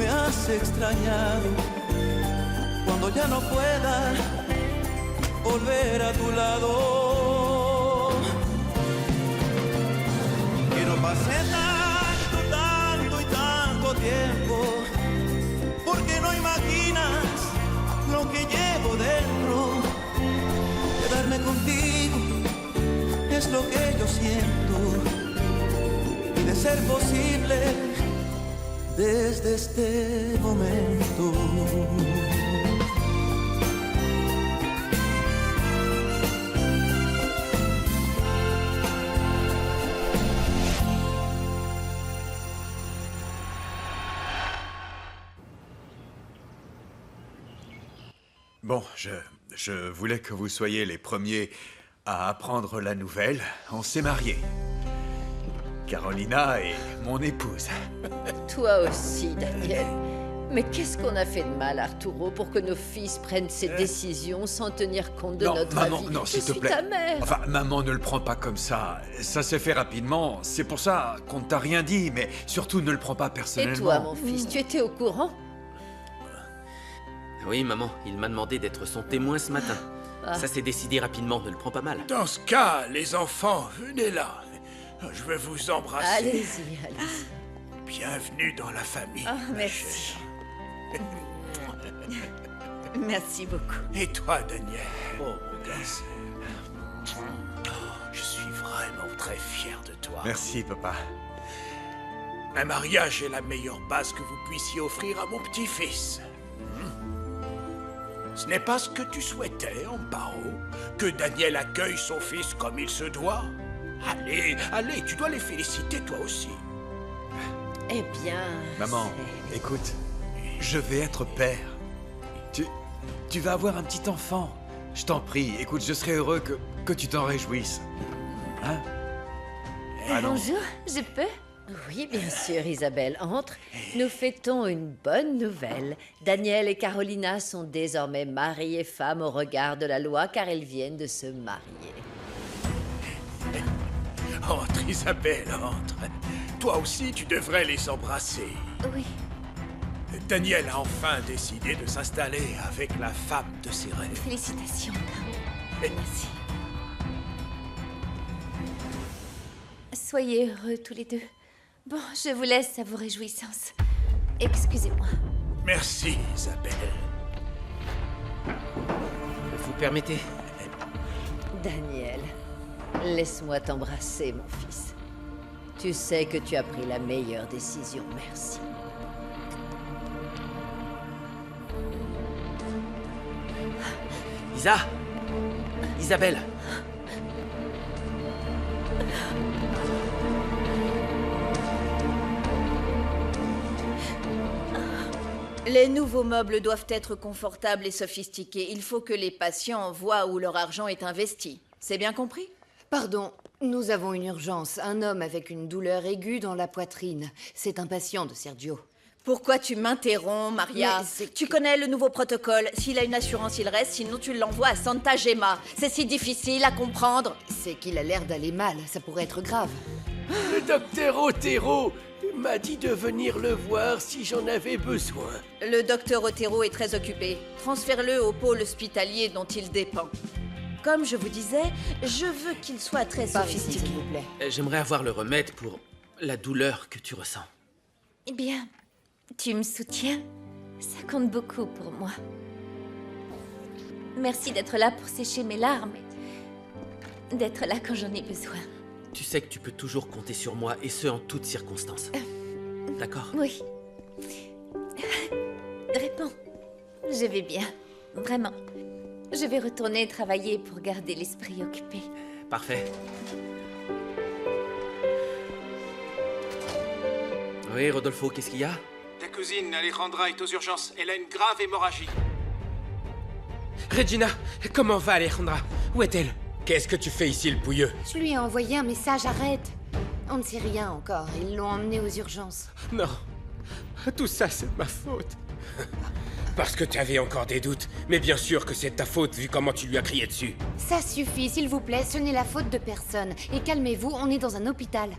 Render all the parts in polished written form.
me has extrañado cuando ya no pueda volver a tu lado. Que no pase tanto y tanto tiempo, porque no imaginas lo que llevo dentro. Quedarme contigo es lo que yo siento, y de ser posible desde este momento. Bon, je voulais que vous soyez les premiers à apprendre la nouvelle. On s'est mariés. Carolina est mon épouse. Toi aussi, Daniel. Mais qu'est-ce qu'on a fait de mal, Arturo, pour que nos fils prennent ces décisions sans tenir compte de notre maman, avis? non, s'il te plaît. Je suis ta mère. Enfin, maman ne le prend pas comme ça. Ça s'est fait rapidement. C'est pour ça qu'on ne t'a rien dit, mais surtout ne le prends pas personnellement. Et toi, mon fils, tu étais au courant? Oui, maman, il m'a demandé d'être son témoin ce matin. Ça s'est décidé rapidement, ne le prends pas mal. Dans ce cas, les enfants, venez là. Je vais vous embrasser. Allez-y, allez-y. Bienvenue dans la famille. Ah, ma merci. chère. Merci beaucoup. Et toi, Daniel? Oh, mon gosse. Je suis vraiment très fier de toi. Merci, papa. Un mariage est la meilleure base que vous puissiez offrir à mon petit-fils. Ce n'est pas ce que tu souhaitais, Amparo, que Daniel accueille son fils comme il se doit. Allez, tu dois les féliciter toi aussi. Eh bien... Maman, écoute, je vais être père. Tu vas avoir un petit enfant. Je t'en prie, écoute, je serais heureux que tu t'en réjouisses. Hein? Allons. Bonjour, je peux? Oui, bien sûr, Isabelle, entre. Nous fêtons une bonne nouvelle. Daniel et Carolina sont désormais mari et femme au regard de la loi, car ils viennent de se marier. Entre, Isabelle, entre. Toi aussi, tu devrais les embrasser. Oui. Daniel a enfin décidé de s'installer avec la femme de ses rêves. Félicitations. Merci. Soyez heureux tous les deux. Bon, je vous laisse à vos réjouissances. Excusez-moi. Merci, Isabelle. Vous permettez? Daniel, laisse-moi t'embrasser, mon fils. Tu sais que tu as pris la meilleure décision, merci. Isa! Isabelle! Les nouveaux meubles doivent être confortables et sophistiqués. Il faut que les patients voient où leur argent est investi. C'est bien compris? Pardon, nous avons une urgence. Un homme avec une douleur aiguë dans la poitrine. C'est un patient de Sergio. Pourquoi tu m'interromps, Maria? Mais c'est Tu que- connais le nouveau protocole. S'il a une assurance, il reste. Sinon, tu l'envoies à Santa Gemma. C'est si difficile à comprendre. C'est qu'il a l'air d'aller mal. Ça pourrait être grave. Le docteur Otero m'a dit de venir le voir si j'en avais besoin. Le docteur Otero est très occupé. Transfère-le au pôle hospitalier dont il dépend. Comme je vous disais, je veux qu'il soit très Par ici, sophistiqué. s'il vous plaît. J'aimerais avoir le remède pour la douleur que tu ressens. Eh bien, tu me soutiens? Ça compte beaucoup pour moi. Merci d'être là pour sécher mes larmes et d'être là quand j'en ai besoin. Tu sais que tu peux toujours compter sur moi, et ce, en toutes circonstances. D'accord? Oui. Réponds. Je vais bien. Vraiment. Je vais retourner travailler pour garder l'esprit occupé. Parfait. Oui, Rodolfo, qu'est-ce qu'il y a? Ta cousine, Alejandra, est aux urgences. Elle a une grave hémorragie. Regina, comment va Alejandra? Où est-elle? Qu'est-ce que tu fais ici, le pouilleux? Je lui ai envoyé un message, arrête. On ne sait rien encore. Ils l'ont emmené aux urgences. Non, tout ça c'est ma faute. Parce que tu avais encore des doutes. Mais bien sûr que c'est ta faute vu comment tu lui as crié dessus. Ça suffit, s'il vous plaît. Ce n'est la faute de personne. Et calmez-vous, on est dans un hôpital.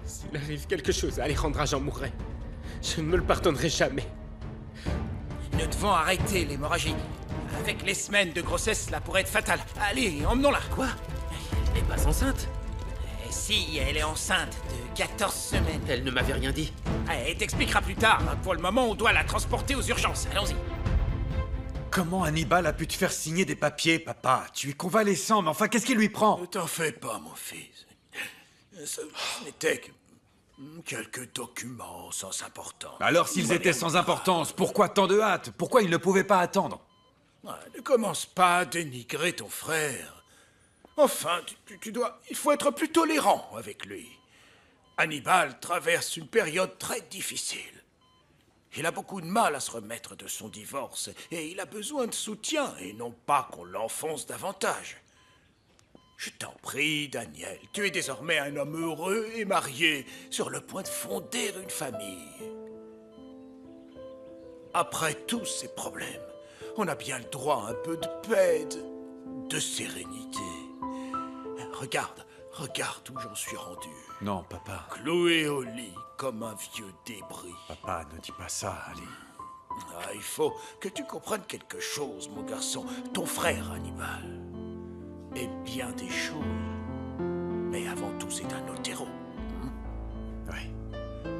S'il arrive quelque chose à Alejandra, j'en mourrai. Je ne me le pardonnerai jamais. Nous devons arrêter l'hémorragie. Avec les semaines de grossesse, cela pourrait être fatal. Allez, emmenons-la. Quoi? Elle n'est pas enceinte? Et si, elle est enceinte de 14 semaines. Elle ne m'avait rien dit. Elle t'expliquera plus tard. Pour le moment, on doit la transporter aux urgences. Allons-y. Comment Hannibal a pu te faire signer des papiers, papa? Tu es convalescent, mais enfin, qu'est-ce qui lui prend? Ne t'en fais pas, mon fils. Ce n'était que quelques documents sans importance. Alors, s'ils étaient sans importance, pourquoi tant de hâte? Pourquoi il ne pouvait pas attendre? Ne commence pas à dénigrer ton frère. Enfin, tu dois... Il faut être plus tolérant avec lui. Hannibal traverse une période très difficile. Il a beaucoup de mal à se remettre de son divorce et il a besoin de soutien et non pas qu'on l'enfonce davantage. Je t'en prie, Daniel, tu es désormais un homme heureux et marié, sur le point de fonder une famille. Après tous ces problèmes, on a bien le droit à un peu de paix, de sérénité. Regarde où j'en suis rendu. Non, papa. Cloué au lit comme un vieux débris. Papa, ne dis pas ça, allez. Il faut que tu comprennes quelque chose, mon garçon. Ton frère, Hannibal, est bien des choses. Mais avant tout, c'est un Otero. Oui.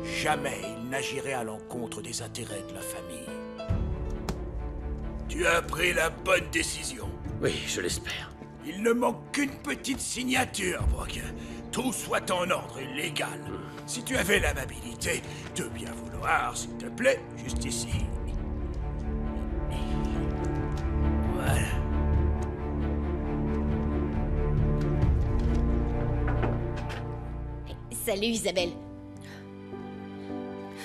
Jamais il n'agirait à l'encontre des intérêts de la famille. Tu as pris la bonne décision. Oui, je l'espère. Il ne manque qu'une petite signature pour que tout soit en ordre et légal. Si tu avais l'amabilité de bien vouloir, s'il te plaît, juste ici. Voilà. Salut Isabelle.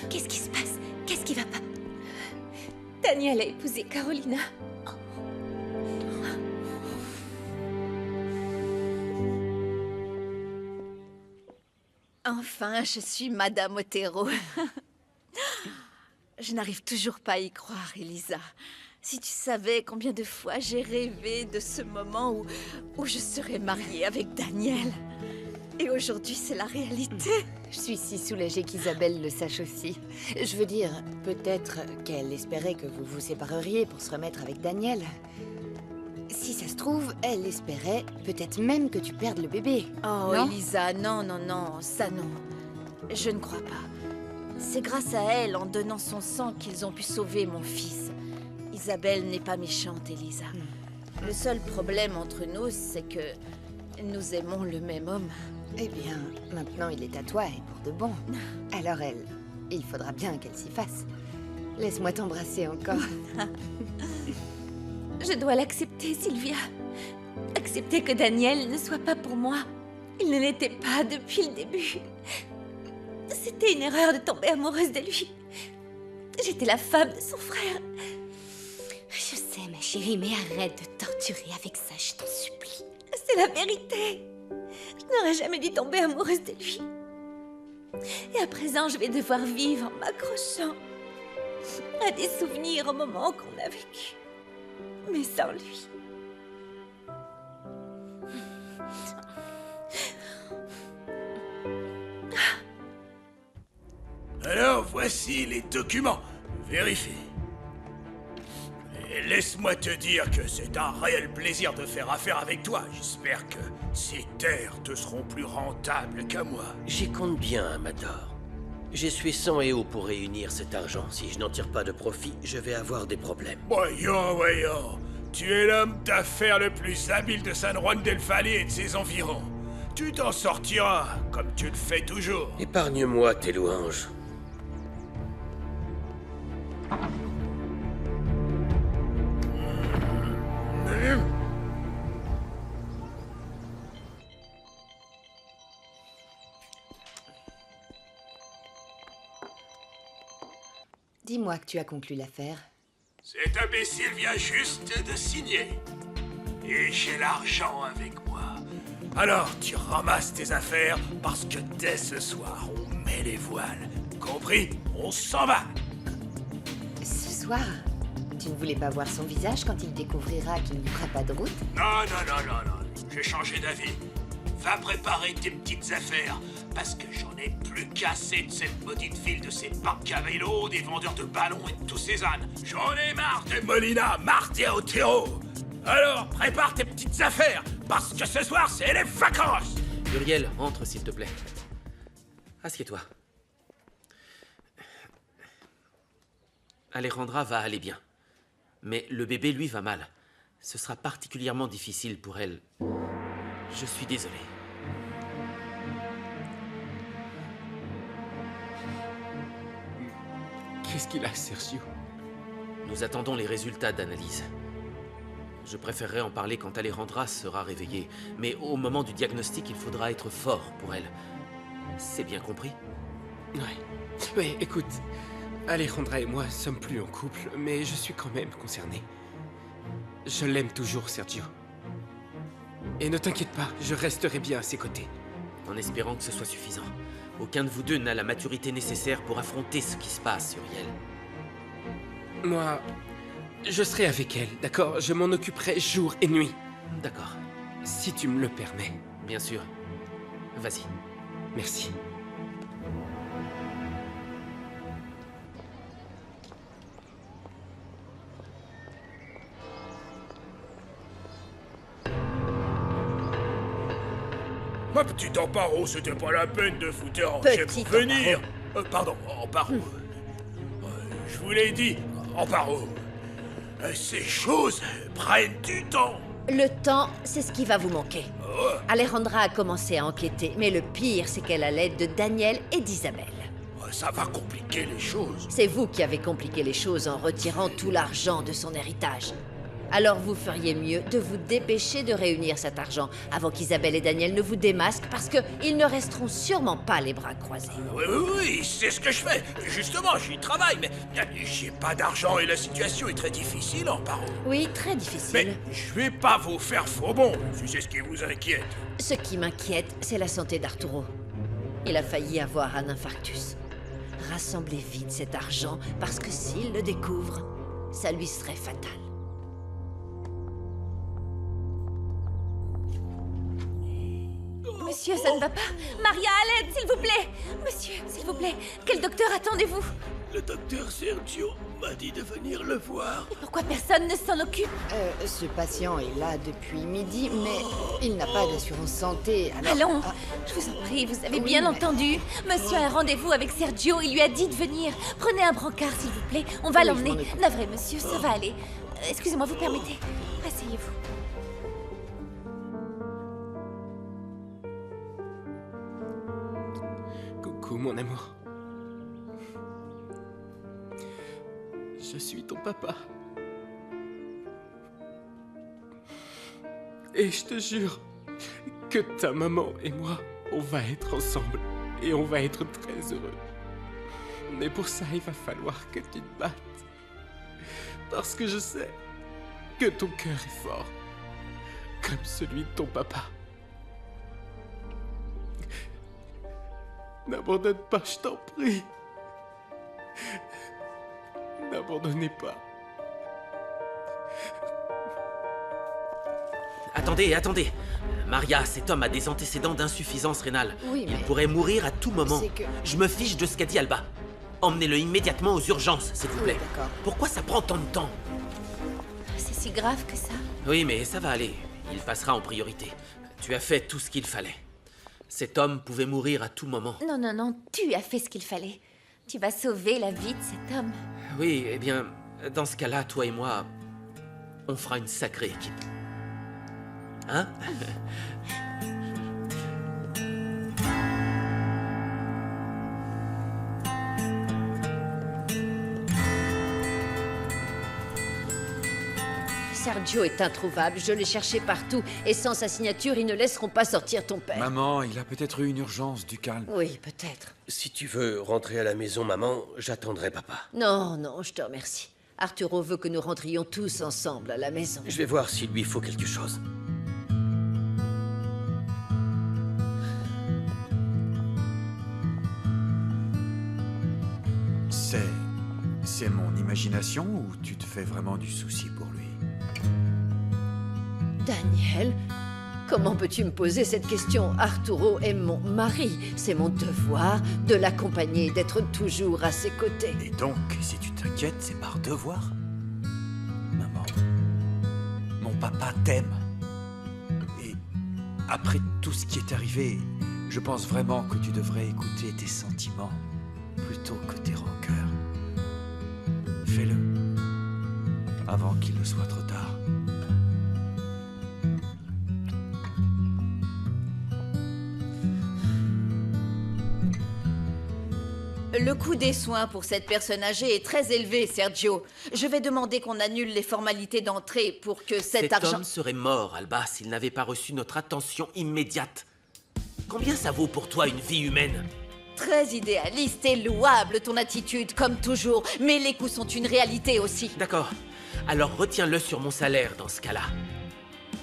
Qu'est-ce qui se passe? Qu'est-ce qui va pas? Daniel a épousé Carolina. Enfin, je suis Madame Otero. Je n'arrive toujours pas à y croire, Elisa. Si tu savais combien de fois j'ai rêvé de ce moment où je serais mariée avec Daniel. Et aujourd'hui, c'est la réalité. Je suis si soulagée qu'Isabelle le sache aussi. Je veux dire, peut-être qu'elle espérait que vous vous sépareriez pour se remettre avec Daniel. Si ça se trouve, elle espérait peut-être même que tu perdes le bébé. Oh, non? Elisa, non, ça non. Je ne crois pas. C'est grâce à elle, en donnant son sang, qu'ils ont pu sauver mon fils. Isabelle n'est pas méchante, Elisa. Le seul problème entre nous, c'est que nous aimons le même homme. Eh bien, maintenant il est à toi et pour de bon. Alors elle, il faudra bien qu'elle s'y fasse. Laisse-moi t'embrasser encore. Je dois l'accepter, Sylvia. Accepter que Daniel ne soit pas pour moi. Il ne l'était pas depuis le début. C'était une erreur de tomber amoureuse de lui. J'étais la femme de son frère. Je sais, ma chérie, mais arrête de torturer avec ça, je t'en supplie. C'est la vérité. Je n'aurais jamais dû tomber amoureuse de lui. Et à présent, je vais devoir vivre en m'accrochant à des souvenirs au moment qu'on a vécu. Mais sans lui. Alors, voici les documents. Vérifie. Et laisse-moi te dire que c'est un réel plaisir de faire affaire avec toi. J'espère que ces terres te seront plus rentables qu'à moi. J'y compte bien, Amador. Je suis sang et eau pour réunir cet argent. Si je n'en tire pas de profit, je vais avoir des problèmes. Voyons. Tu es l'homme d'affaires le plus habile de San Juan del Valle et de ses environs. Tu t'en sortiras, comme tu le fais toujours. Épargne-moi tes louanges. Dis-moi que tu as conclu l'affaire. Cet imbécile vient juste de signer. Et j'ai l'argent avec moi. Alors tu ramasses tes affaires parce que dès ce soir, on met les voiles. Compris? On s'en va. Ce soir, tu ne voulais pas voir son visage quand il découvrira qu'il ne fera pas de route? Non. J'ai changé d'avis. va préparer tes petites affaires, parce que j'en ai plus qu'assez de cette maudite ville, de ces parcs à vélo, des vendeurs de ballons et de tous ces ânes. J'en ai marre de Molina, Marty Otero. Alors, prépare tes petites affaires, parce que ce soir, c'est les vacances. Uriel, entre s'il te plaît. Assieds-toi. Alejandra va aller bien. Mais le bébé, lui, va mal. Ce sera particulièrement difficile pour elle. Je suis désolé. Qu'est-ce qu'il a, Sergio? Nous attendons les résultats d'analyse. Je préférerais en parler quand Alejandra sera réveillée. Mais au moment du diagnostic, il faudra être fort pour elle. C'est bien compris? Oui, écoute, Alejandra et moi sommes plus en couple, mais je suis quand même concerné. Je l'aime toujours, Sergio. Et ne t'inquiète pas, je resterai bien à ses côtés. En espérant que ce soit suffisant. Aucun de vous deux n'a la maturité nécessaire pour affronter ce qui se passe, Uriel. Moi, je serai avec elle, d'accord? Je m'en occuperai jour et nuit. D'accord. Si tu me le permets. Bien sûr. Vas-y. Merci. Ma petite Amparo, c'était pas la peine de vous déranger pour venir. Pardon, Amparo. Je vous l'ai dit, Amparo. Ces choses prennent du temps. Le temps, c'est ce qui va vous manquer. Alejandra a commencé à enquêter, mais le pire, c'est qu'elle a l'aide de Daniel et d'Isabelle. Ça va compliquer les choses. C'est vous qui avez compliqué les choses en retirant tout l'argent de son héritage. Alors vous feriez mieux de vous dépêcher de réunir cet argent avant qu'Isabelle et Daniel ne vous démasquent parce qu'ils ne resteront sûrement pas les bras croisés. Oui, c'est ce que je fais. Justement, j'y travaille, mais j'ai pas d'argent et la situation est très difficile, Amparo. Oui, très difficile. Mais je vais pas vous faire faux bon, si c'est ce qui vous inquiète. Ce qui m'inquiète, c'est la santé d'Arturo. Il a failli avoir un infarctus. Rassemblez vite cet argent parce que s'il le découvre, ça lui serait fatal. Monsieur, ça ne va pas. Maria, à l'aide, s'il vous plaît. Monsieur, s'il vous plaît, quel docteur attendez-vous? Le docteur Sergio m'a dit de venir le voir. Et pourquoi personne ne s'en occupe? Ce patient est là depuis midi, mais il n'a pas d'assurance santé, alors... Allons, je vous en prie, vous avez bien entendu. Monsieur a un rendez-vous avec Sergio, il lui a dit de venir. Prenez un brancard, s'il vous plaît, on va l'emmener. Navré, monsieur, ça va aller. Excusez-moi, vous permettez? Asseyez-vous. Coucou, mon amour. Je suis ton papa. Et je te jure que ta maman et moi, on va être ensemble. Et on va être très heureux. Mais pour ça, il va falloir que tu te battes. Parce que je sais que ton cœur est fort. Comme celui de ton papa. N'abandonne pas, je t'en prie. N'abandonnez pas. Attendez. Maria, cet homme a des antécédents d'insuffisance rénale. Oui, mais... Il pourrait mourir à tout moment. C'est que... Je me fiche de ce qu'a dit Alba. Emmenez-le immédiatement aux urgences, s'il vous plaît. D'accord. Pourquoi ça prend tant de temps? C'est si grave que ça? Oui, mais ça va aller. Il passera en priorité. Tu as fait tout ce qu'il fallait. Cet homme pouvait mourir à tout moment. Non, tu as fait ce qu'il fallait. Tu vas sauver la vie de cet homme. Oui, eh bien, dans ce cas-là, toi et moi, on fera une sacrée équipe. Hein? Sergio est introuvable, je l'ai cherché partout, et sans sa signature, ils ne laisseront pas sortir ton père. Maman, il a peut-être eu une urgence, du calme. Oui, peut-être. Si tu veux rentrer à la maison, maman, j'attendrai papa. Non, je te remercie. Arturo veut que nous rentrions tous ensemble à la maison. Je vais voir s'il lui faut quelque chose. C'est mon imagination ou tu te fais vraiment du souci pour lui? Daniel, Comment peux-tu me poser cette question? Arturo est mon mari. C'est mon devoir de l'accompagner, d'être toujours à ses côtés. Et donc, si tu t'inquiètes, c'est par devoir? Maman, mon papa t'aime. Et après tout ce qui est arrivé, je pense vraiment que tu devrais écouter tes sentiments plutôt que tes rancœurs. Fais-le avant qu'il ne soit trop tard. Le coût des soins pour cette personne âgée est très élevé, Sergio. Je vais demander qu'on annule les formalités d'entrée pour que cet argent... homme serait mort, Alba, s'il n'avait pas reçu notre attention immédiate. Combien ça vaut pour toi une vie humaine? Très idéaliste et louable, ton attitude, comme toujours. Mais les coûts sont une réalité aussi. D'accord. Alors retiens-le sur mon salaire dans ce cas-là.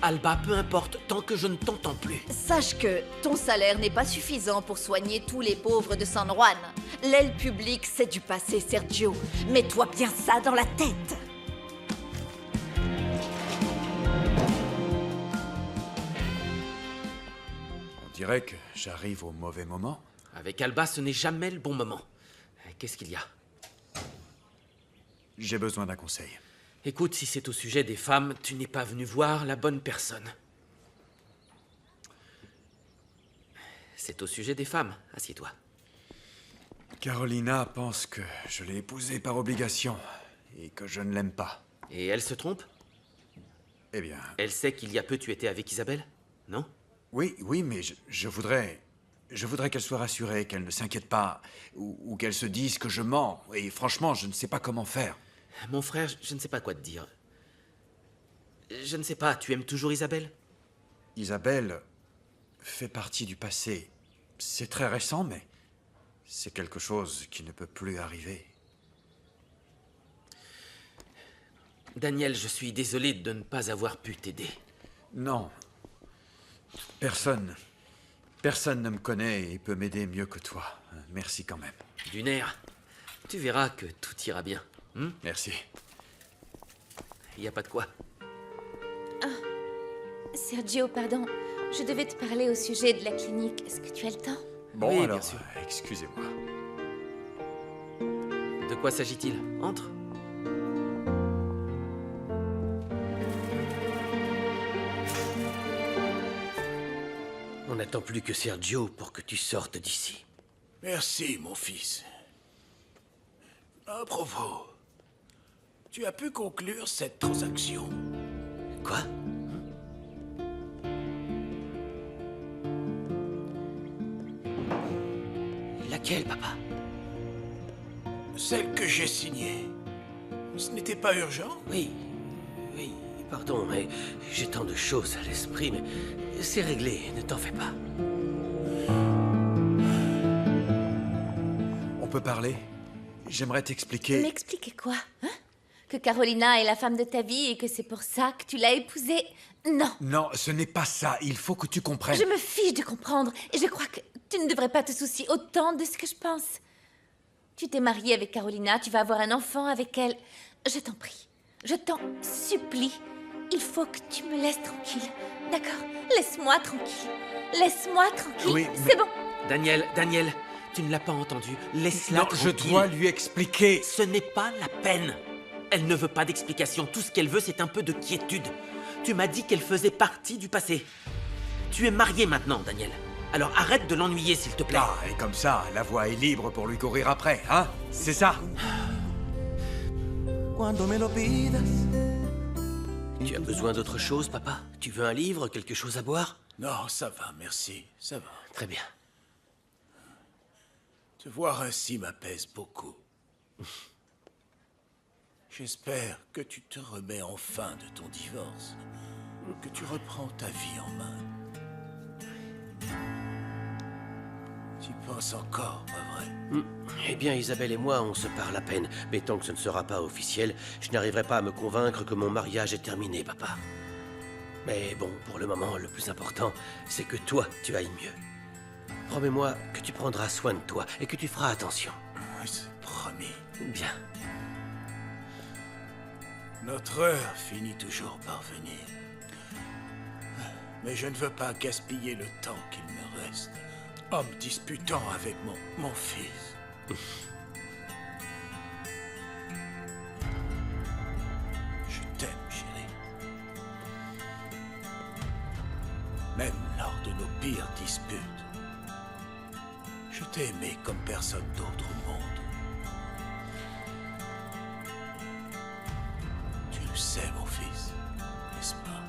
Alba, peu importe, tant que je ne t'entends plus. Sache que ton salaire n'est pas suffisant pour soigner tous les pauvres de San Juan. L'aile publique, c'est du passé, Sergio. Mets-toi bien ça dans la tête. On dirait que j'arrive au mauvais moment. Avec Alba, ce n'est jamais le bon moment. Qu'est-ce qu'il y a? J'ai besoin d'un conseil. Écoute, si c'est au sujet des femmes, tu n'es pas venu voir la bonne personne. C'est au sujet des femmes. Assieds-toi. Carolina pense que je l'ai épousée par obligation et que je ne l'aime pas. Et elle se trompe? Eh bien... Elle sait qu'il y a peu tu étais avec Isabelle? Non? Oui, mais je voudrais qu'elle soit rassurée, qu'elle ne s'inquiète pas, ou qu'elle se dise que je mens. Et franchement, je ne sais pas comment faire. Mon frère, je ne sais pas quoi te dire. Je ne sais pas, tu aimes toujours Isabelle? Isabelle fait partie du passé. C'est très récent, mais c'est quelque chose qui ne peut plus arriver. Daniel, je suis désolé de ne pas avoir pu t'aider. Non. Personne ne me connaît et peut m'aider mieux que toi. Merci quand même. D'une air, tu verras que tout ira bien. Merci. Il n'y a pas de quoi. Sergio, pardon. Je devais te parler au sujet de la clinique. Est-ce que tu as le temps? Bon, Oui, alors, bien sûr. excusez-moi. De quoi s'agit-il? Entre. On n'attend plus que Sergio pour que tu sortes d'ici. Merci, mon fils. À propos, tu as pu conclure cette transaction. Quoi? Laquelle, papa? Celle que j'ai signée. Ce n'était pas urgent? Oui, pardon, mais j'ai tant de choses à l'esprit, mais c'est réglé, ne t'en fais pas. On peut parler? J'aimerais t'expliquer... M'expliquer quoi, hein? Que Carolina est la femme de ta vie et que c'est pour ça que tu l'as épousée? Non. Non, ce n'est pas ça. Il faut que tu comprennes. Je me fiche de comprendre et je crois que tu ne devrais pas te soucier autant de ce que je pense. Tu t'es mariée avec Carolina, tu vas avoir un enfant avec elle. Je t'en prie, je t'en supplie. Il faut que tu me laisses tranquille, d'accord? Laisse-moi tranquille. Laisse-moi tranquille. Oui, c'est bon. Daniel, tu ne l'as pas entendu. Laisse-la Non, tranquille. je dois lui expliquer. Ce n'est pas la peine. Elle ne veut pas d'explication. Tout ce qu'elle veut, c'est un peu de quiétude. Tu m'as dit qu'elle faisait partie du passé. Tu es marié maintenant, Daniel. Alors arrête de l'ennuyer, s'il te plaît. Ah, et comme ça, la voie est libre pour lui courir après, hein? C'est ça? Cuando me lo pidas. Tu as besoin d'autre chose, papa? Tu veux un livre, quelque chose à boire? Non, ça va, merci, ça va. Très bien. Te voir ainsi m'apaise beaucoup. J'espère que tu te remets enfin de ton divorce, que tu reprends ta vie en main. Tu penses encore, pas vrai? Eh bien, Isabelle et moi, on se parle à peine. Mais tant que ce ne sera pas officiel, je n'arriverai pas à me convaincre que mon mariage est terminé, papa. Mais bon, pour le moment, le plus important, c'est que toi, tu ailles mieux. Promets-moi que tu prendras soin de toi et que tu feras attention. Oui, c'est promis. Bien. Notre heure finit toujours par venir. Mais je ne veux pas gaspiller le temps qu'il me reste en me disputant avec mon fils. Je t'aime, chérie. Même lors de nos pires disputes, je t'ai aimé comme personne d'autre au monde. Tu le sais, mon fils, n'est-ce pas?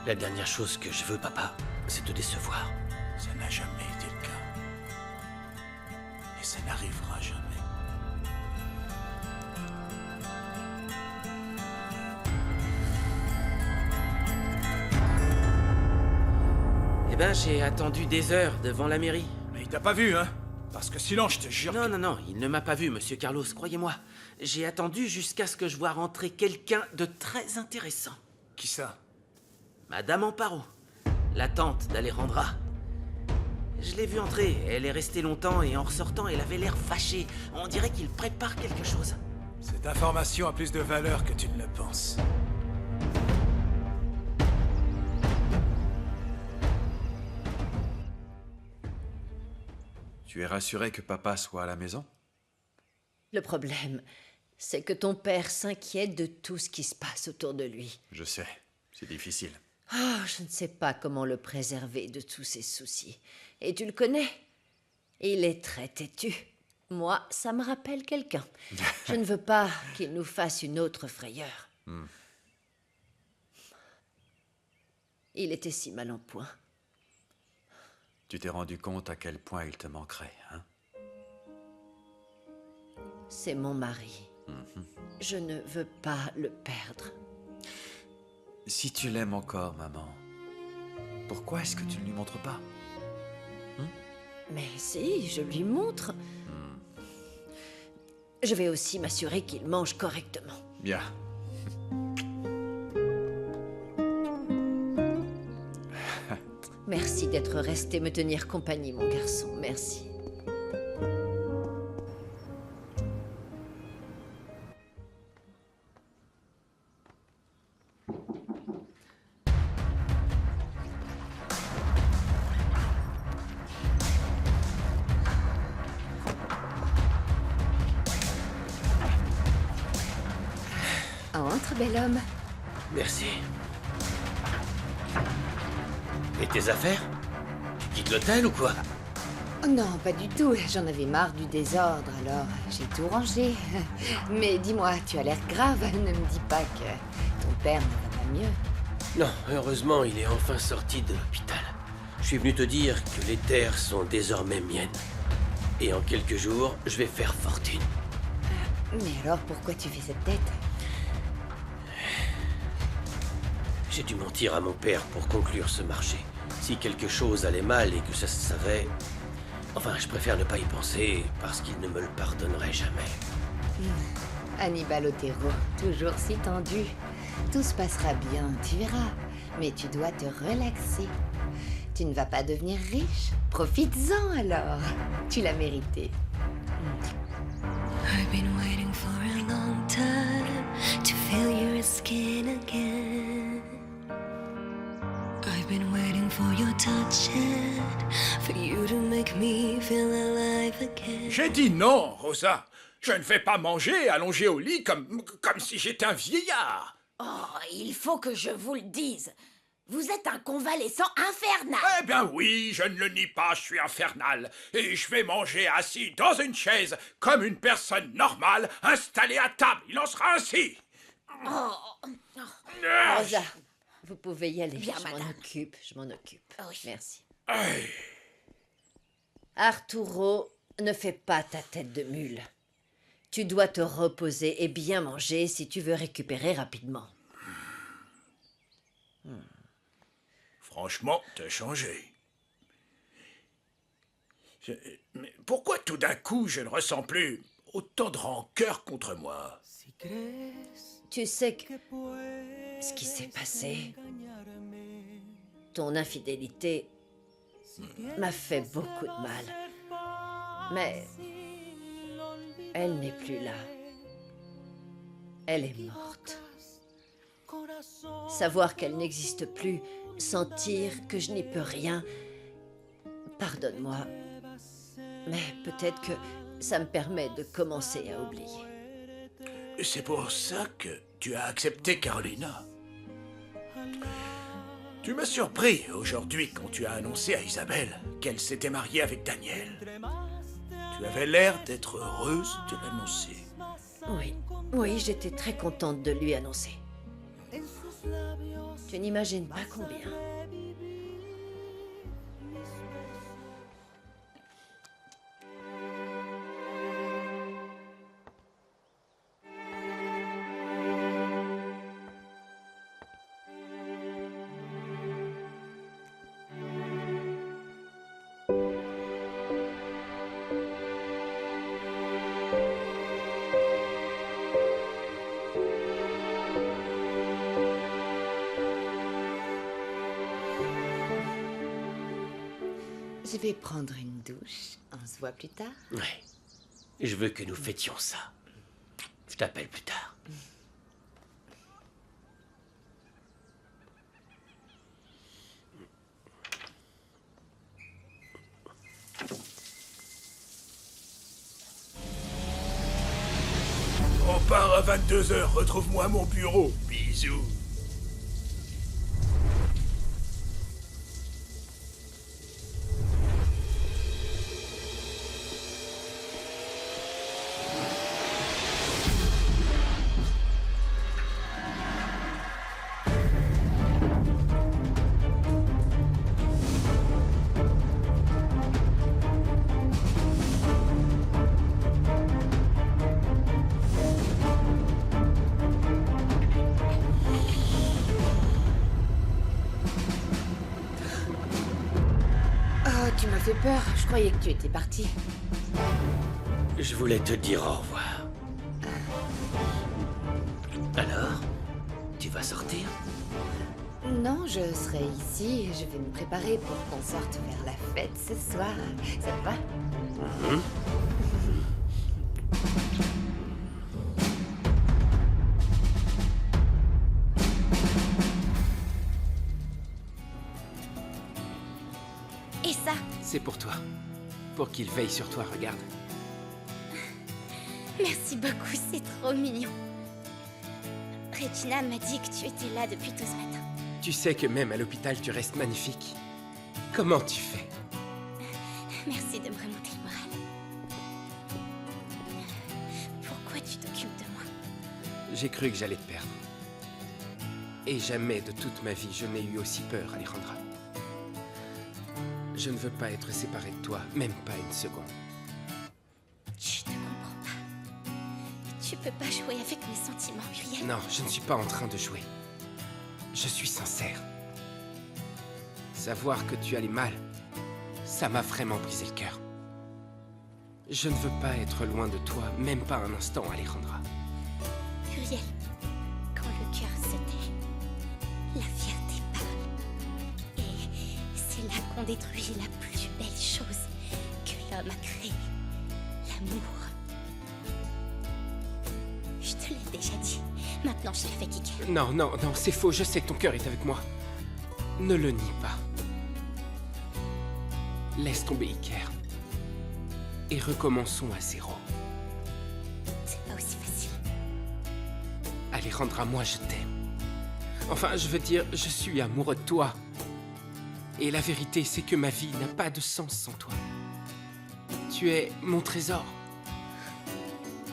La dernière chose que je veux, papa, c'est te décevoir. Ça n'a jamais été le cas. Et ça n'arrivera jamais. Eh ben, j'ai attendu des heures devant la mairie. Mais il t'a pas vu, hein? Parce que sinon, je te jure... Non, non, non, il ne m'a pas vu, monsieur Carlos, croyez-moi. J'ai attendu jusqu'à ce que je voie rentrer quelqu'un de très intéressant. Qui ça? Madame Amparo, la tante d'Alejandra. Je l'ai vue entrer, elle est restée longtemps et en ressortant, elle avait l'air fâchée. On dirait qu'il prépare quelque chose. Cette information a plus de valeur que tu ne le penses. Tu es rassuré que papa soit à la maison? Le problème, c'est que ton père s'inquiète de tout ce qui se passe autour de lui. Je sais, c'est difficile. Oh, je ne sais pas comment le préserver de tous ses soucis. Et tu le connais. Il est très têtu. Moi, ça me rappelle quelqu'un. Je ne veux pas qu'il nous fasse une autre frayeur. Il était si mal en point. Tu t'es rendu compte à quel point il te manquerait, hein? C'est mon mari. Je ne veux pas le perdre. Si tu l'aimes encore, maman, pourquoi est-ce que tu ne lui montres pas? Mais si, je lui montre. Je vais aussi m'assurer qu'il mange correctement. Bien. Merci d'être resté me tenir compagnie, mon garçon. Merci. Entre, bel homme. Merci. Et tes affaires? Tu quittes l'hôtel ou quoi? Oh non, pas du tout. J'en avais marre du désordre, alors j'ai tout rangé. Mais dis-moi, tu as l'air grave. Ne me dis pas que ton père ne va pas mieux. Non, heureusement, il est enfin sorti de l'hôpital. Je suis venu te dire que les terres sont désormais miennes. Et en quelques jours, je vais faire fortune. Mais alors, pourquoi tu fais cette tête? J'ai dû mentir à mon père pour conclure ce marché. Si quelque chose allait mal et que ça se savait... Enfin, je préfère ne pas y penser parce qu'il ne me le pardonnerait jamais. Hannibal Otero, toujours si tendu. Tout se passera bien, tu verras. Mais tu dois te relaxer. Tu ne vas pas devenir riche. Profites-en alors. Tu l'as mérité. I've been waiting for a long time to feel your skin again. I've been waiting for your touch and for you to make me feel alive again. J'ai dit non, Rosa. Je ne vais pas manger allongé au lit comme si j'étais un vieillard. Oh, il faut que je vous le dise. Vous êtes un convalescent infernal. Eh bien oui, je ne le nie pas, je suis infernal. Et je vais manger assis dans une chaise, comme une personne normale, installée à table. Il en sera ainsi. Rosa, vous pouvez y aller. Bien, je madame. m'en occupe, je m'en occupe. Oui. Merci. Aïe. Arturo, ne fais pas ta tête de mule. Tu dois te reposer et bien manger si tu veux récupérer rapidement. Franchement, t'as changé. Mais pourquoi tout d'un coup je ne ressens plus autant de rancœur contre moi? Tu sais que ce qui s'est passé, ton infidélité, m'a fait beaucoup de mal. Mais elle n'est plus là. Elle est morte. Savoir qu'elle n'existe plus, sentir que je n'y peux rien. Pardonne-moi, mais peut-être que ça me permet de commencer à oublier. C'est pour ça que tu as accepté Carolina. Tu m'as surpris aujourd'hui quand tu as annoncé à Isabelle qu'elle s'était mariée avec Daniel. Tu avais l'air d'être heureuse de l'annoncer. Oui, j'étais très contente de lui annoncer. Tu n'imagines pas combien. Je vais prendre une douche. On se voit plus tard. Ouais. Je veux que nous fêtions ça. Je t'appelle plus tard. On part à 22h. Retrouve-moi à mon bureau. Bisous. Tu m'as fait peur. Je croyais que tu étais parti. Je voulais te dire au revoir. Alors, tu vas sortir? Non, je serai ici et je vais me préparer pour qu'on sorte faire la fête ce soir. Ça te va? Et ça? C'est pour toi. Pour qu'il veille sur toi, regarde. Merci beaucoup, c'est trop mignon. Regina m'a dit que tu étais là depuis tôt ce matin. Tu sais que même à l'hôpital, tu restes magnifique. Comment tu fais? Merci de me remonter le moral. Pourquoi tu t'occupes de moi? J'ai cru que j'allais te perdre. Et jamais de toute ma vie, je n'ai eu aussi peur, Alejandra. Je ne veux pas être séparé de toi, même pas une seconde. Je te comprends pas. Tu peux pas jouer avec mes sentiments, Uriel. Non, je ne suis pas en train de jouer. Je suis sincère. Savoir que tu allais mal, ça m'a vraiment brisé le cœur. Je ne veux pas être loin de toi, même pas un instant, Alejandra. Uriel, quand le cœur se tait, la fierté parle. Et c'est là qu'on détruit la plus belle chose que l'homme a créée, l'amour. Je te l'ai déjà dit. Maintenant, je suis fatiguée. Non, non, non, c'est faux. Je sais que ton cœur est avec moi. Ne le nie pas. Laisse tomber Iker. Et recommençons à zéro. C'est pas aussi facile. Alejandra, moi je t'aime. Enfin, je veux dire, je suis amoureux de toi. Et la vérité, c'est que ma vie n'a pas de sens sans toi. Tu es mon trésor.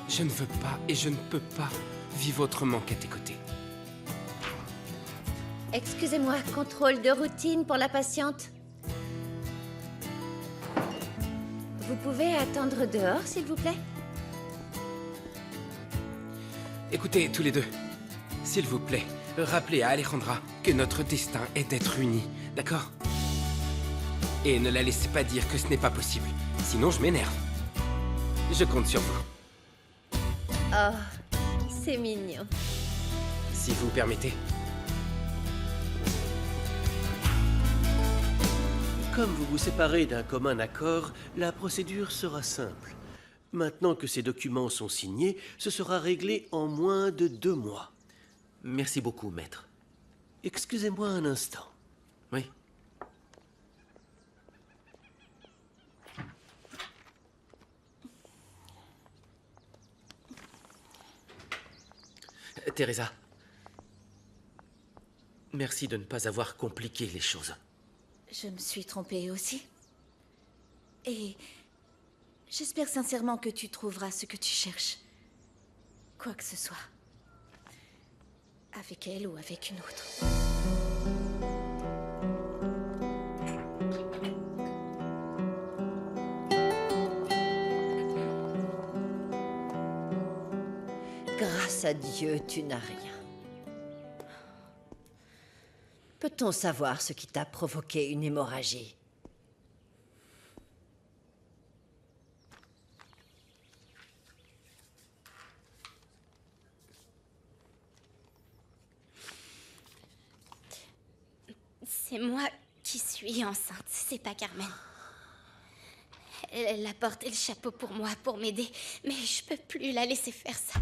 Je ne veux pas et je ne peux pas vivre autrement qu'à tes côtés. Excusez-moi, contrôle de routine pour la patiente. Vous pouvez attendre dehors, s'il vous plaît? Écoutez, tous les deux, s'il vous plaît, rappelez à Alejandra que notre destin est d'être unis, d'accord? Et ne la laissez pas dire que ce n'est pas possible, sinon je m'énerve. Je compte sur vous. Oh, c'est mignon. Si vous permettez. Comme vous vous séparez d'un commun accord, la procédure sera simple. Maintenant que ces documents sont signés, ce sera réglé en moins de 2 mois. Merci beaucoup, maître. Excusez-moi un instant. Oui. Teresa. Merci de ne pas avoir compliqué les choses. Je me suis trompée aussi. Et j'espère sincèrement que tu trouveras ce que tu cherches. Quoi que ce soit. Avec elle ou avec une autre. Grâce à Dieu, tu n'as rien. Peut-on savoir ce qui t'a provoqué une hémorragie? C'est moi qui suis enceinte, c'est pas Carmen. Elle a porté le chapeau pour moi, pour m'aider, mais je peux plus la laisser faire ça.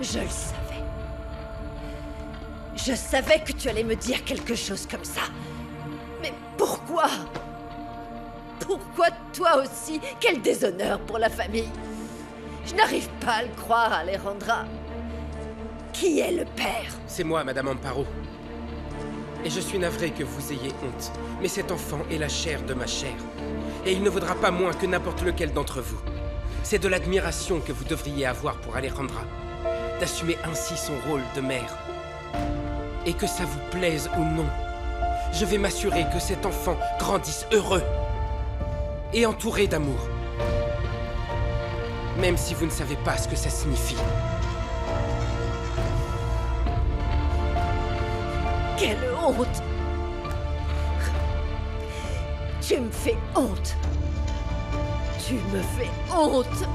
Je le savais. Je savais que tu allais me dire quelque chose comme ça. Mais pourquoi? Pourquoi toi aussi? Quel déshonneur pour la famille. Je n'arrive pas à le croire, Alejandra. Qui est le père? C'est moi, Madame Amparo. Et je suis navré que vous ayez honte. Mais cet enfant est la chair de ma chair. Et il ne vaudra pas moins que n'importe lequel d'entre vous. C'est de l'admiration que vous devriez avoir pour Alejandra. D'assumer ainsi son rôle de mère. Et que ça vous plaise ou non, je vais m'assurer que cet enfant grandisse heureux et entouré d'amour. Même si vous ne savez pas ce que ça signifie. Quelle honte! Tu me fais honte! Tu me fais honte!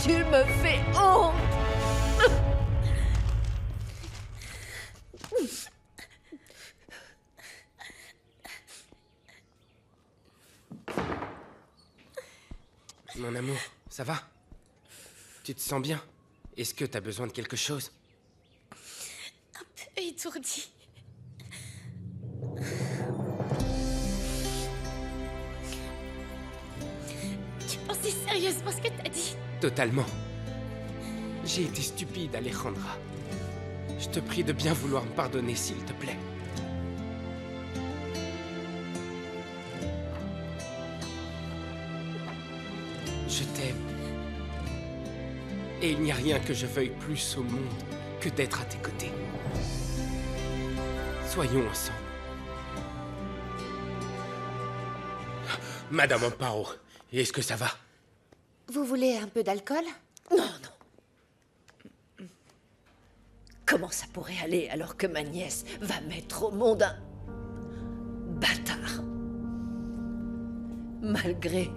Tu me fais honte! Mon amour, ça va? Tu te sens bien? Est-ce que t'as besoin de quelque chose? Un peu étourdi. Tu pensais sérieusement ce que t'as dit? Totalement. J'ai été stupide, Alejandra. Je te prie de bien vouloir me pardonner, s'il te plaît. Je t'aime. Et il n'y a rien que je veuille plus au monde que d'être à tes côtés. Soyons ensemble. Madame Amparo, est-ce que ça va? Vous voulez un peu d'alcool? Non, non. Comment ça pourrait aller alors que ma nièce va mettre au monde un bâtard? Malgré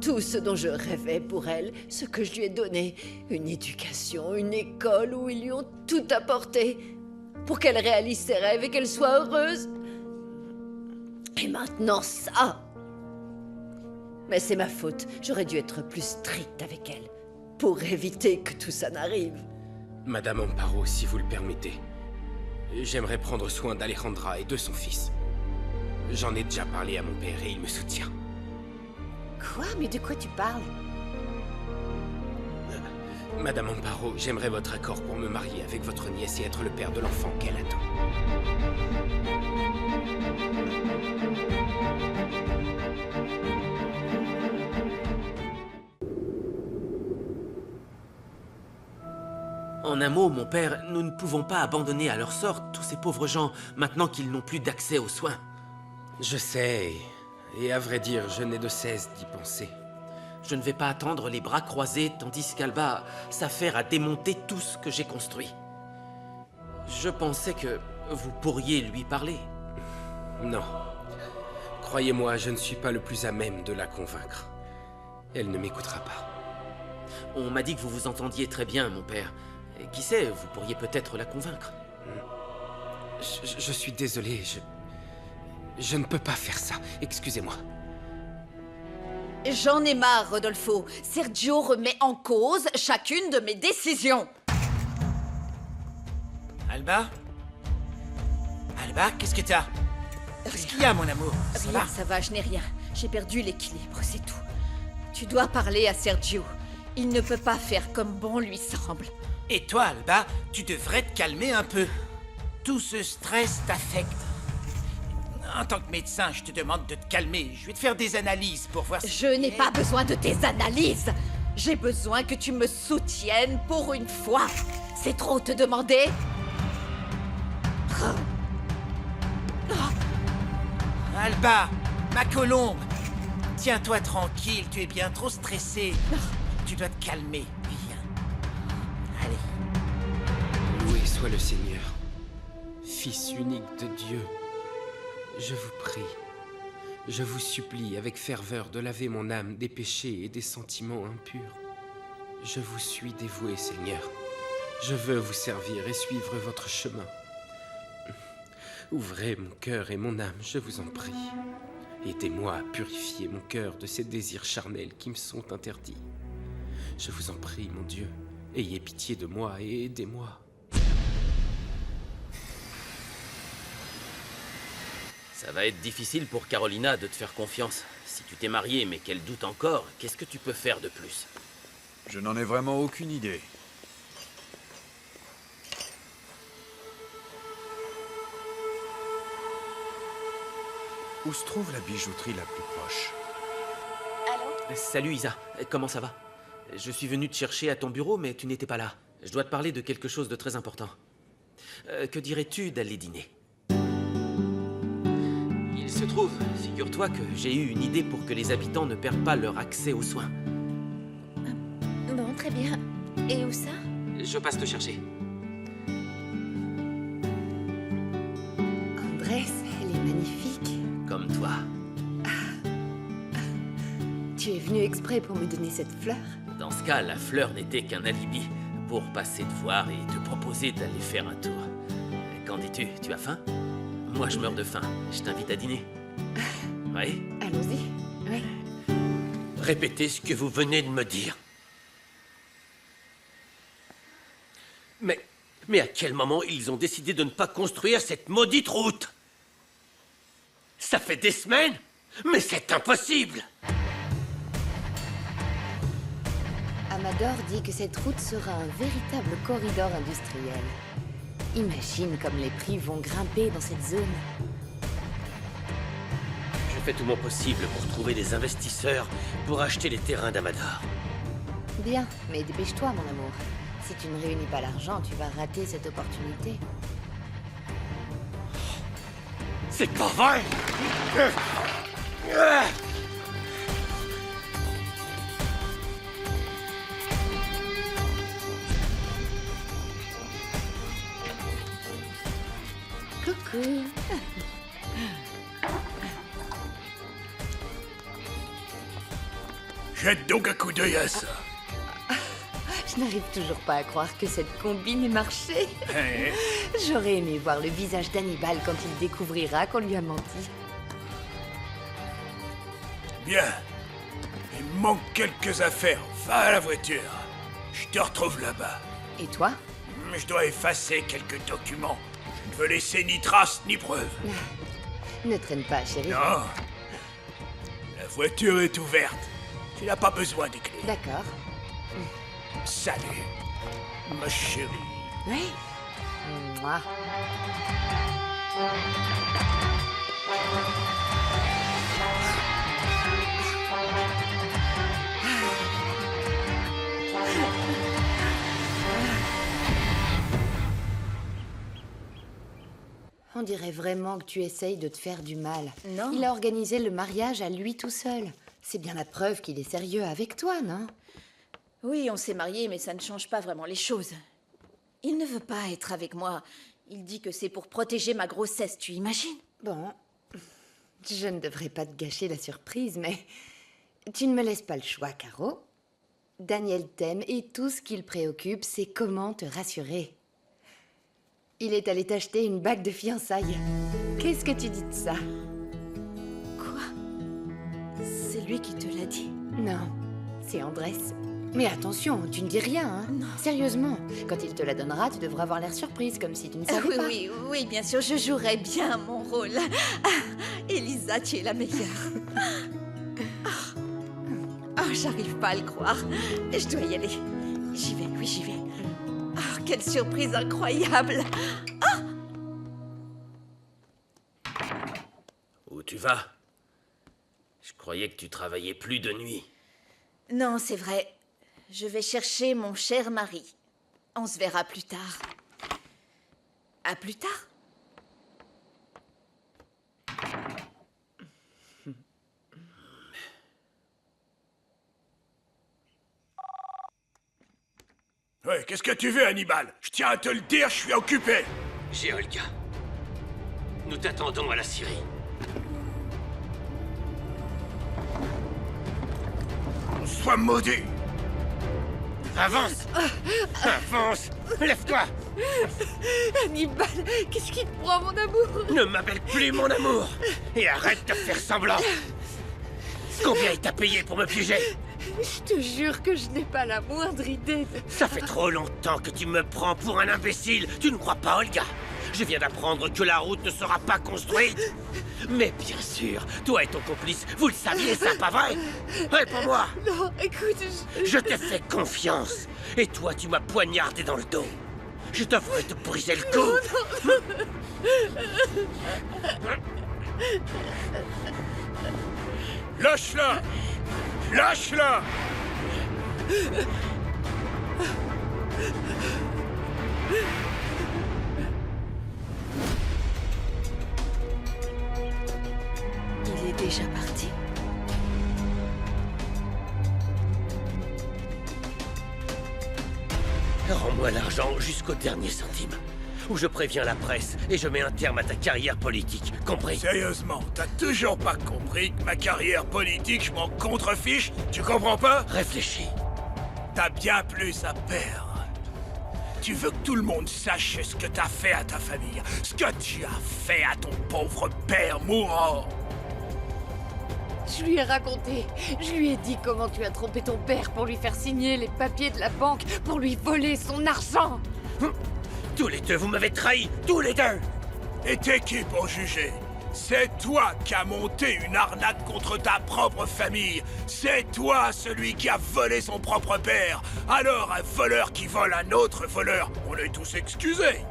tout ce dont je rêvais pour elle, ce que je lui ai donné, une éducation, une école où ils lui ont tout apporté pour qu'elle réalise ses rêves et qu'elle soit heureuse. Et maintenant ça! Mais c'est ma faute, j'aurais dû être plus stricte avec elle pour éviter que tout ça n'arrive. Madame Amparo, si vous le permettez, j'aimerais prendre soin d'Alejandra et de son fils. J'en ai déjà parlé à mon père et il me soutient. Quoi? Mais de quoi tu parles? Madame Amparo, j'aimerais votre accord pour me marier avec votre nièce et être le père de l'enfant qu'elle attend. En un mot, mon père, nous ne pouvons pas abandonner à leur sort tous ces pauvres gens maintenant qu'ils n'ont plus d'accès aux soins. Je sais, et à vrai dire, je n'ai de cesse d'y penser. Je ne vais pas attendre les bras croisés tandis qu'Alba s'affaire à démonter tout ce que j'ai construit. Je pensais que vous pourriez lui parler. Non. Croyez-moi, je ne suis pas le plus à même de la convaincre. Elle ne m'écoutera pas. On m'a dit que vous vous entendiez très bien, mon père. Et qui sait, vous pourriez peut-être la convaincre. Je suis désolé, je ne peux pas faire ça. Excusez-moi. J'en ai marre, Rodolfo. Sergio remet en cause chacune de mes décisions. Alba? Alba, qu'est-ce que t'as? Qu'est-ce qu'il y a, mon amour? Ça va? Rien, ça va, je n'ai rien. J'ai perdu l'équilibre, c'est tout. Tu dois parler à Sergio. Il ne peut pas faire comme bon lui semble. Et toi, Alba, tu devrais te calmer un peu. Tout ce stress t'affecte. En tant que médecin, je te demande de te calmer. Je vais te faire des analyses pour voir si... Je n'ai pas besoin de tes analyses. J'ai besoin que tu me soutiennes pour une fois. C'est trop te demander? Alba, ma colombe, tiens-toi tranquille, tu es bien trop stressée. Tu dois te calmer, viens. Allez. Loué soit le Seigneur, Fils unique de Dieu. Je vous prie, je vous supplie avec ferveur de laver mon âme des péchés et des sentiments impurs. Je vous suis dévoué, Seigneur. Je veux vous servir et suivre votre chemin. Ouvrez mon cœur et mon âme, je vous en prie. Aidez-moi à purifier mon cœur de ces désirs charnels qui me sont interdits. Je vous en prie, mon Dieu, ayez pitié de moi et aidez-moi. Ça va être difficile pour Carolina de te faire confiance. Si tu t'es marié mais qu'elle doute encore, qu'est-ce que tu peux faire de plus? Je n'en ai vraiment aucune idée. Où se trouve la bijouterie la plus proche? Salut Isa, comment ça va? Je suis venu te chercher à ton bureau, mais tu n'étais pas là. Je dois te parler de quelque chose de très important. Que dirais-tu d'aller dîner? Il se trouve, figure-toi que j'ai eu une idée pour que les habitants ne perdent pas leur accès aux soins. Bon, très bien. Et où ça? Je passe te chercher. Andrés, elle est magnifique. Comme toi. Tu es venu exprès pour me donner cette fleur? Dans ce cas, la fleur n'était qu'un alibi pour passer te voir et te proposer d'aller faire un tour. Qu'en dis-tu? Tu as faim? Moi, je meurs de faim. Je t'invite à dîner. Oui? Allons-y. Oui. Répétez ce que vous venez de me dire. Mais à quel moment ils ont décidé de ne pas construire cette maudite route? Ça fait des semaines? Mais c'est impossible! Amador dit que cette route sera un véritable corridor industriel. Imagine comme les prix vont grimper dans cette zone. Je fais tout mon possible pour trouver des investisseurs pour acheter les terrains d'Amador. Bien, mais dépêche-toi, mon amour. Si tu ne réunis pas l'argent, tu vas rater cette opportunité. C'est pas vrai! Coucou. Jette donc un coup d'œil à ça. Je n'arrive toujours pas à croire que cette combine ait marché. Hein? J'aurais aimé voir le visage d'Hannibal quand il découvrira qu'on lui a menti. Bien. Il me manque quelques affaires. Va à la voiture. Je te retrouve là-bas. Et toi? Je dois effacer quelques documents. Je ne veux laisser ni trace ni preuve. Ne traîne pas, chérie. Non. La voiture est ouverte. Tu n'as pas besoin des clés. D'accord. Salut, ma chérie. Oui. Mouah. On dirait vraiment que tu essayes de te faire du mal. Non. Il a organisé le mariage à lui tout seul. C'est bien la preuve qu'il est sérieux avec toi, non? Oui, on s'est mariés, mais ça ne change pas vraiment les choses. Il ne veut pas être avec moi. Il dit que c'est pour protéger ma grossesse, tu imagines? Bon, je ne devrais pas te gâcher la surprise, mais tu ne me laisses pas le choix, Caro. Daniel t'aime et tout ce qui le préoccupe, c'est comment te rassurer. Il est allé t'acheter une bague de fiançailles. Qu'est-ce que tu dis de ça? Quoi? C'est lui qui te l'a dit? Non, c'est Andrés. Mais attention, tu ne dis rien, hein. Non. Sérieusement, quand il te la donnera, tu devras avoir l'air surprise, comme si tu ne savais pas. Oui, bien sûr, je jouerai bien mon rôle. Ah, Elisa, tu es la meilleure. J'arrive pas à le croire. Je dois y aller. J'y vais, oui, j'y vais. Oh, quelle surprise incroyable. Où tu vas? Je croyais que tu travaillais plus de nuit. Non, c'est vrai. Je vais chercher mon cher mari. On se verra plus tard. À plus tard. Ouais, qu'est-ce que tu veux, Hannibal? Je tiens à te le dire, je suis occupé. J'ai Olga. Nous t'attendons à la scierie. Sois maudit. Avance! Avance! Lève-toi! Hannibal, qu'est-ce qui te prend, mon amour? Ne m'appelle plus mon amour! Et arrête de faire semblant! Combien il t'a payé pour me piéger? Je te jure que je n'ai pas la moindre idée de... Ça fait trop longtemps que tu me prends pour un imbécile! Tu ne crois pas, Olga? Je viens d'apprendre que la route ne sera pas construite! Mais bien sûr, toi et ton complice, vous le saviez, ça, pas vrai? Réponds-moi! Non, écoute, Je t'ai fait confiance! Et toi, tu m'as poignardé dans le dos! Je devrais te briser le cou! Lâche-la! Lâche-la! il est déjà parti. Rends-moi l'argent jusqu'au dernier centime. Ou je préviens la presse et je mets un terme à ta carrière politique. Compris? Sérieusement, t'as toujours pas compris que ma carrière politique, je m'en contrefiche? Tu comprends pas? Réfléchis. T'as bien plus à perdre. Tu veux que tout le monde sache ce que t'as fait à ta famille, ce que tu as fait à ton pauvre père mourant. Je lui ai raconté. Je lui ai dit comment tu as trompé ton père pour lui faire signer les papiers de la banque, pour lui voler son argent. Tous les deux, vous m'avez trahi, tous les deux! Et t'es qui pour juger? C'est toi qui as monté une arnaque contre ta propre famille. C'est toi celui qui a volé son propre père. Alors un voleur qui vole un autre voleur, on est tous excusés.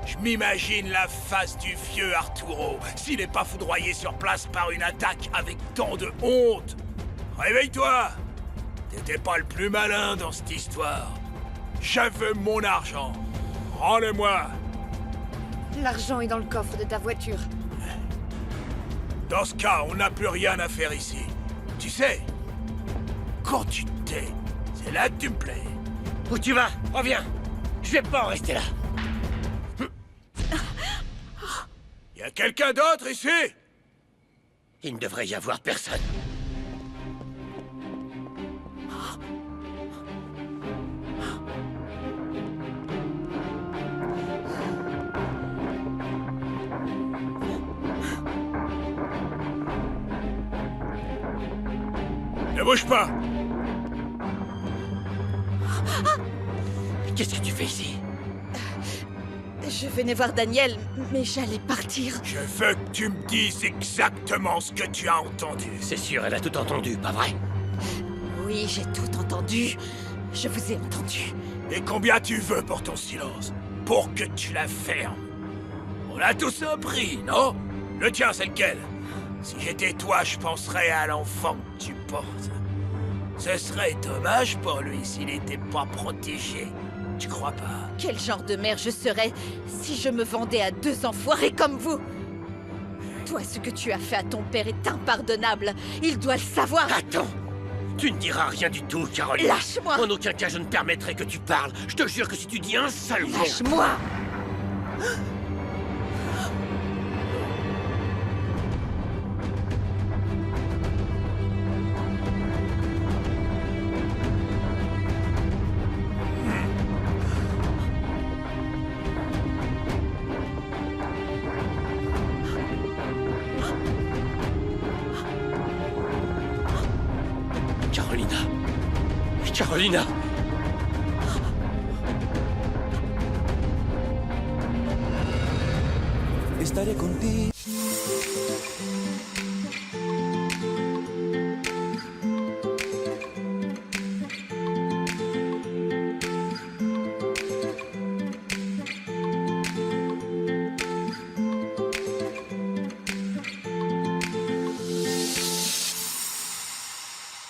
Je m'imagine la face du vieux Arturo s'il n'est pas foudroyé sur place par une attaque avec tant de honte. Réveille-toi! T'étais pas le plus malin dans cette histoire. Je veux mon argent. Rends-le-moi. L'argent est dans le coffre de ta voiture. Dans ce cas, on n'a plus rien à faire ici. Tu sais, quand tu te tais, c'est là que tu me plais. Où tu vas? Reviens! Je vais pas en rester là. Y a quelqu'un d'autre ici? Il ne devrait y avoir personne. Ne bouge pas! Qu'est-ce que tu fais ici? Je venais voir Daniel, mais j'allais partir. Je veux que tu me dises exactement ce que tu as entendu. C'est sûr, elle a tout entendu, pas vrai? Oui, j'ai tout entendu. Je vous ai entendu. Et combien tu veux pour ton silence? Pour que tu la fermes? On a tous un prix, non? Le tien, c'est lequel? Si j'étais toi, je penserais à l'enfant que tu portes. Ce serait dommage pour lui s'il n'était pas protégé. Tu crois pas? Quel genre de mère je serais si je me vendais à deux enfoirés comme vous? Toi, ce que tu as fait à ton père est impardonnable. Il doit le savoir. Attends! Tu ne diras rien du tout, Caroline. Lâche-moi! En aucun cas, je ne permettrai que tu parles. Je te jure que si tu dis un seul mot... Lâche-moi! Carolina. Carolina. Estaré contigo.